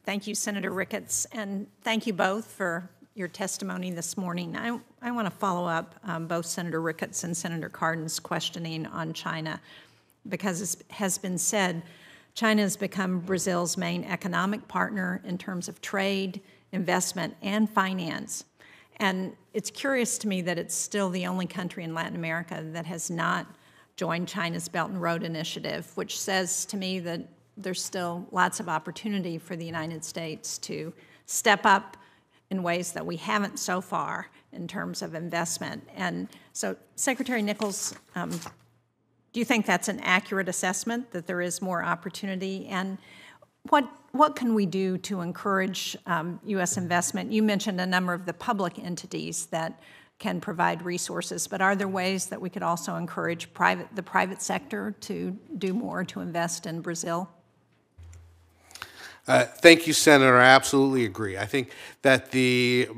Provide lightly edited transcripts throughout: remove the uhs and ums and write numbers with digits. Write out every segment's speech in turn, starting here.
Thank you, Senator Ricketts, and thank you both for your testimony this morning. I want to follow up both Senator Ricketts and Senator Cardin's questioning on China, because it has been said China has become Brazil's main economic partner in terms of trade, investment, and finance. And it's curious to me that it's still the only country in Latin America that has not joined China's Belt and Road Initiative, which says to me that there's still lots of opportunity for the United States to step up in ways that we haven't so far in terms of investment. And so, Secretary Nichols, do you think that's an accurate assessment, that there is more opportunity? And what can we do to encourage U.S. investment? You mentioned a number of the public entities that can provide resources, but are there ways that we could also encourage the private sector to do more to invest in Brazil? Thank you, Senator. I absolutely agree. I think that the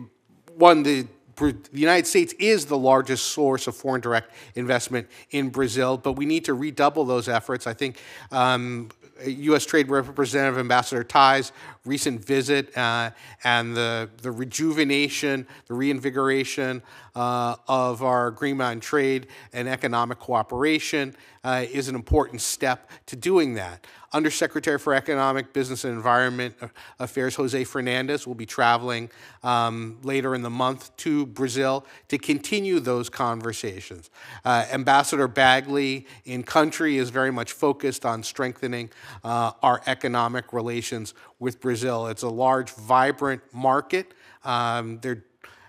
United States is the largest source of foreign direct investment in Brazil, but we need to redouble those efforts. I think U.S. Trade Representative Ambassador Tai's recent visit and the rejuvenation, the reinvigoration of our agreement on trade and economic cooperation is an important step to doing that. Undersecretary for Economic, Business, and Environment Affairs, Jose Fernandez, will be traveling later in the month to Brazil to continue those conversations. Ambassador Bagley in country is very much focused on strengthening our economic relations with Brazil. It's a large, vibrant market.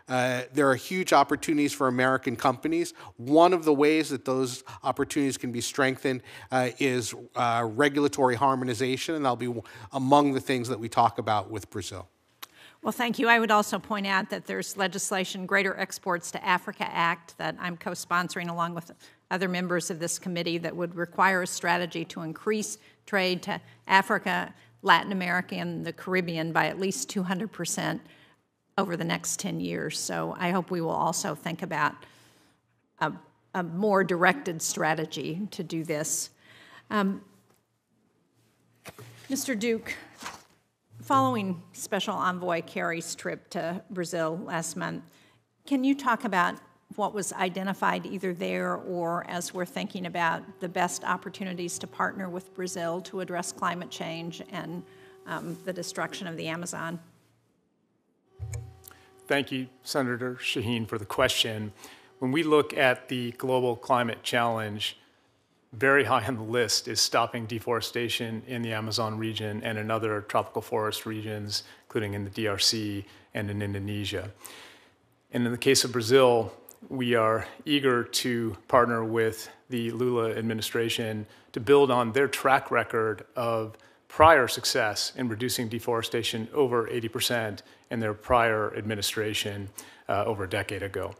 There are huge opportunities for American companies. One of the ways that those opportunities can be strengthened is regulatory harmonization, and that'll be among the things that we talk about with Brazil. Well, thank you. I would also point out that there's legislation, Greater Exports to Africa Act, that I'm co-sponsoring along with other members of this committee, that would require a strategy to increase trade to Africa, Latin America, and the Caribbean by at least 200% over the next 10 years. So I hope we will also think about a more directed strategy to do this. Mr. Duke, following Special Envoy Kerry's trip to Brazil last month, can you talk about what was identified either there or as we're thinking about the best opportunities to partner with Brazil to address climate change and the destruction of the Amazon? Thank you, Senator Shaheen, for the question. When we look at the global climate challenge, very high on the list is stopping deforestation in the Amazon region and in other tropical forest regions, including in the DRC and in Indonesia. And in the case of Brazil, we are eager to partner with the Lula administration to build on their track record of prior success in reducing deforestation over 80% in their prior administration over a decade ago.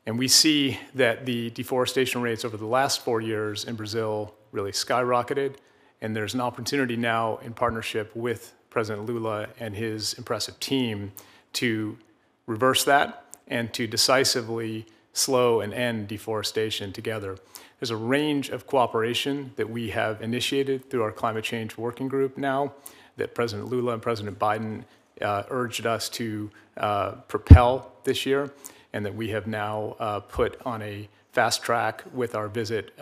And we see that the deforestation rates over the last 4 years in Brazil really skyrocketed, and there's an opportunity now in partnership with President Lula and his impressive team to reverse that and to decisively slow and end deforestation together. There's a range of cooperation that we have initiated through our climate change working group now that President Lula and President Biden urged us to propel this year, and that we have now put on a fast track with our visit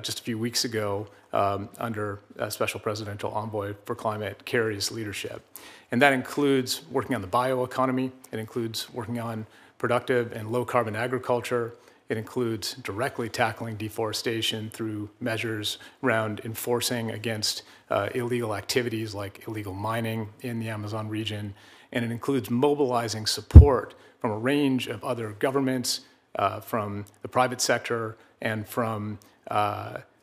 just a few weeks ago under Special Presidential Envoy for Climate Kerry's leadership. And that includes working on the bioeconomy. It includes working on productive and low-carbon agriculture. It includes directly tackling deforestation through measures around enforcing against illegal activities like illegal mining in the Amazon region. And it includes mobilizing support from a range of other governments, from the private sector, and from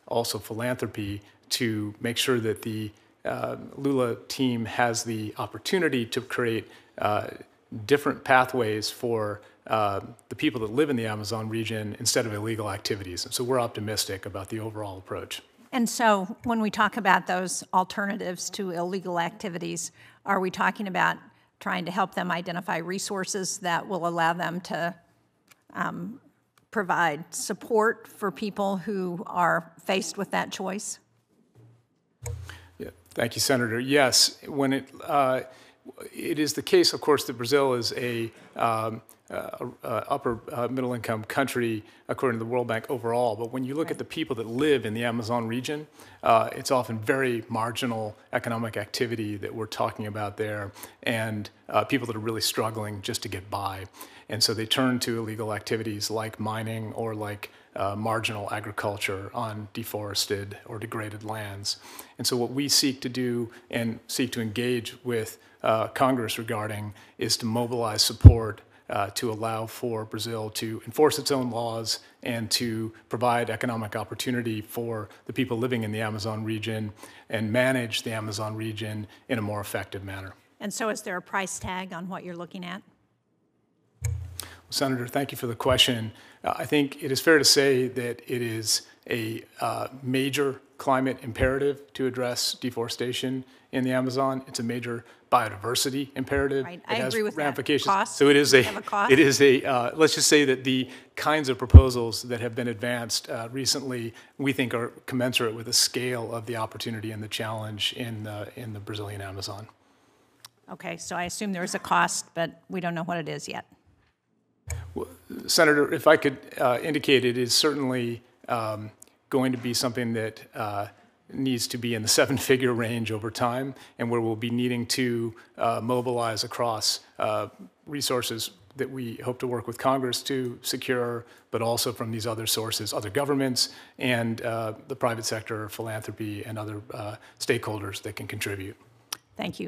also philanthropy to make sure that the Lula team has the opportunity to create different pathways for the people that live in the Amazon region instead of illegal activities. And so we're optimistic about the overall approach. And so when we talk about those alternatives to illegal activities, are we talking about trying to help them identify resources that will allow them to provide support for people who are faced with that choice? Yeah. Thank you, Senator. Yes, when it is the case, of course, that Brazil is a upper middle income country according to the World Bank overall. But when you look at the people that live in the Amazon region, it's often very marginal economic activity that we're talking about there, and people that are really struggling just to get by. And so they turn to illegal activities like mining or like marginal agriculture on deforested or degraded lands. And so what we seek to do and seek to engage with Congress regarding is to mobilize support to allow for Brazil to enforce its own laws and to provide economic opportunity for the people living in the Amazon region and manage the Amazon region in a more effective manner. And so is there a price tag on what you're looking at? Senator, thank you for the question. I think it is fair to say that it is a major climate imperative to address deforestation in the Amazon. It's a major biodiversity imperative. Right. It has agree with ramifications. that. Cost? So it is let's just say that the kinds of proposals that have been advanced recently, we think are commensurate with the scale of the opportunity and the challenge in the Brazilian Amazon. Okay, so I assume there is a cost, but we don't know what it is yet. Well, Senator, if I could indicate, it is certainly going to be something that needs to be in the seven-figure range over time, and where we'll be needing to mobilize across resources that we hope to work with Congress to secure, but also from these other sources, other governments, and the private sector, philanthropy, and other stakeholders that can contribute. Thank you.